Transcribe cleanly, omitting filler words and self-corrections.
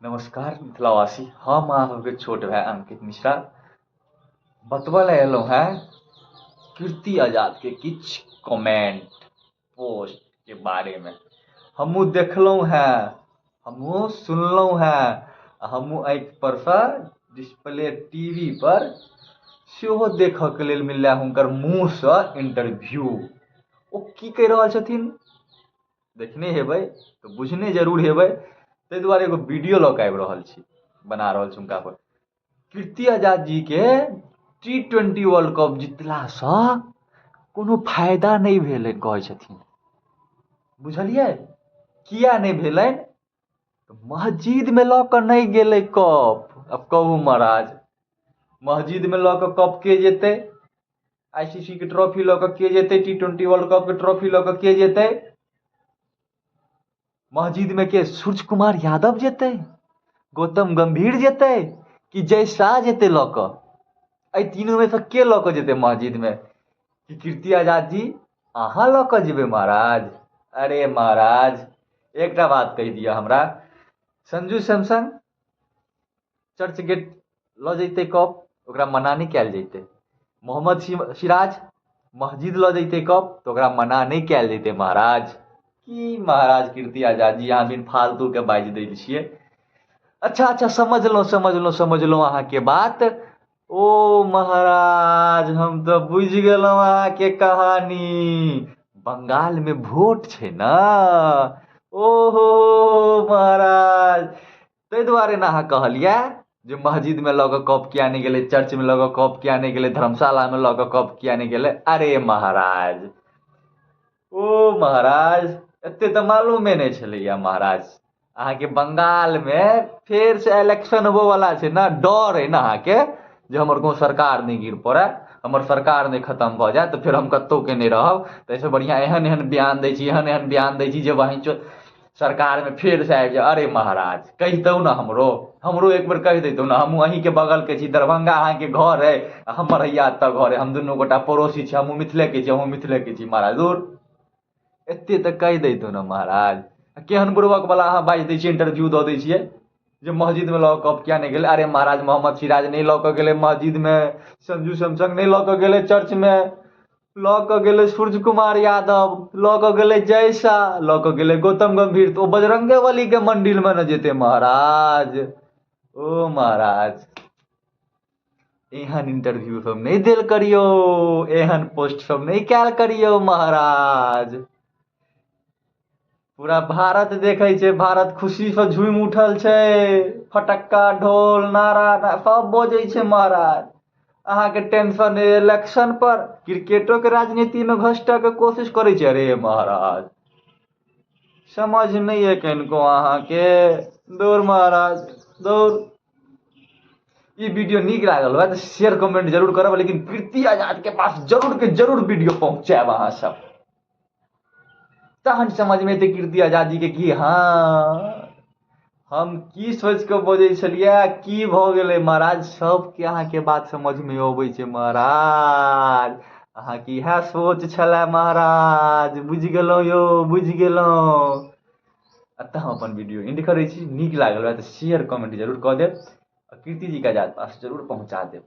नमस्कार मिथिलावासी, हम अहाँके छोट भाई अंकित मिश्रा बतबऽ ले एलहुँ हैं कीर्ति आजाद के किछ कमेंट पोस्ट के बारे में। हमहूँ देखलहुँ हैं, हमहूँ सुनलहुँ हैं, हमहूँ आँखि पर सँ डिस्प्ले टीवी पर सेहो देखऽ के लेल मिललै हुनकर मुँहसँ इंटरव्यू। ओ की कहि रहल छथिन देखने हेबै तऽ बुझने जरूर हेबै, ताहि दुआरे एगो वीडियो लऽ कऽ आबि रहल छी, बना रहल छी हुनका पर। कीर्ति आजाद जी के T20 वर्ल्ड कप जितलासँ कोनो फायदा नहि भेलनि कहै छथिन। बुझलियै किया नहि भेलनि? मस्जिद में लऽ कऽ नहि गेलै कप। अब कहू महाराज, मस्जिद में लऽ कऽ कप के जेतै? ICC के ट्रॉफी लऽ कऽ के जेतै? T20 वर्ल्ड कप के ट्रॉफी लऽ कऽ के जेतै? मस्जिद में के सूर्य कुमार यादव जेतै, गौतम गंभीर जेतै कि जय शाह जेतै लऽ कऽ? एहि तीनों में से के लऽ कऽ जेतै मस्जिद में? कि कीर्ति आजाद जी अहाँ लऽ कऽ जेबै महाराज? अरे महाराज एकटा बात कहि दिअ हमरा, संजू सैमसंग चर्च गेट लऽ जैतै कप, ओकरा मना नहीं कयल जैतै। मोहम्मद सिराज मस्जिद लऽ जैतै कप तऽ ओकरा मना नहीं कयल जैतै महाराज। की महाराज कीर्ति आजाद जी अहाँ बिन फालतू के बाजि दै छियै। अच्छा समझलहुँ अहाँके बात। ओ महाराज हम तो बुझि गेलहुँ अहाँके कहानी। बंगाल में वोट छै ना, ओहो महाराज ताहि दुआरे ने अहाँ कहलियै जे मस्जिद में लऽ कऽ कप किया नहीं गेलै, चर्च में लऽ कऽ कप किया नहीं गेलै, धर्मशाला में लऽ कऽ कप किया नहीं गेलै? अरे महाराज, ओ महाराज एते तऽ मालूमे नहीं छलैया महाराज। अहाँके बंगाल में फेर से इलेक्शन होबो वाला छै ना, डर है ना अहाँके जे हमर कोनो सरकार नहीं गिर पड़े, हमर सरकार नहीं खत्म भऽ जाए तऽ फेर हम कतौ के नहीं रहब। ताहिसँ बढ़िआँ एहन एहन बयान दै छी, एहन एहन बयान दै छी जे वहीं सरकार में फेर से आबि जाए। अरे महाराज कहितौ ना, हमरो एक बेर कहि दैतौ ना, हमहूँ अहीं के बगल के छी, दरभंगा अहाँके घर है, हमर हैया एतऽ घर है, हम दुनू गोटा पड़ोसी छी, हमहूँ मिथिले के छी, अहूँ मिथिले के छी महाराज। दूर एते तऽ कहि दैतौ ना महाराज। केहन बुड़बक वाला अहाँ बाजि दै छियै, इंटरव्यू दऽ दै छियै जे मस्जिद में लऽ कऽ कप किया नहीं गेलै? अरे महाराज मोहम्मद सिराज नहीं लऽ कऽ गेलै मस्जिद में, संजू सैमसंग नहीं लऽ कऽ गेलै चर्च में, लऽ कऽ गेलै सूर्य कुमार यादव, लऽ कऽ गेलै जय शाह, लऽ कऽ गेलै गौतम गंभीर, तो बजरंगे बली के मंदिर में न जेतै महाराज। ओ महाराज एहन इंटरव्यू सब नहीं देल करियो, एहन पोस्ट सब नहीं कैल करियो महाराज। पूरा भारत देखै छै, भारत खुशी से झूम उठल छै, फटक्का ढोल नारा सब बजै छै महाराज। अहाँके टेंशन है इलेक्शन पर, क्रिकेटो के राजनीति में घुसऽ के कोशिश करै छै। अरे महाराज समझ नहीं है कनिको अहाँके, दौड़ महाराज दौड़। ये वीडियो नीक लागल हुआ तो शेयर कमेंट जरूर करब, लेकिन कीर्ति आजाद के पास जरूर के जरूर वीडियो पहुंचाएब अहाँ सब, तहन समझ में एतै कीर्ति आजाद जी के कि हाँ हम की सोच के बजै छलियै, की भऽ गेलै महाराज। सबके अहाँके बात समझ में अबै छै महाराज, अहाँके इएह सोच छलै महाराज। बुझि गेलहुँ यौ, बुझि गेलहुँ। अतः हम अपन वीडियो एंड करै छी। नीक लागल हुआ तऽ शेयर कमेंट जरूर कऽ देब, कीर्ति जी के आजाद पास जरूर पहुँचा देब।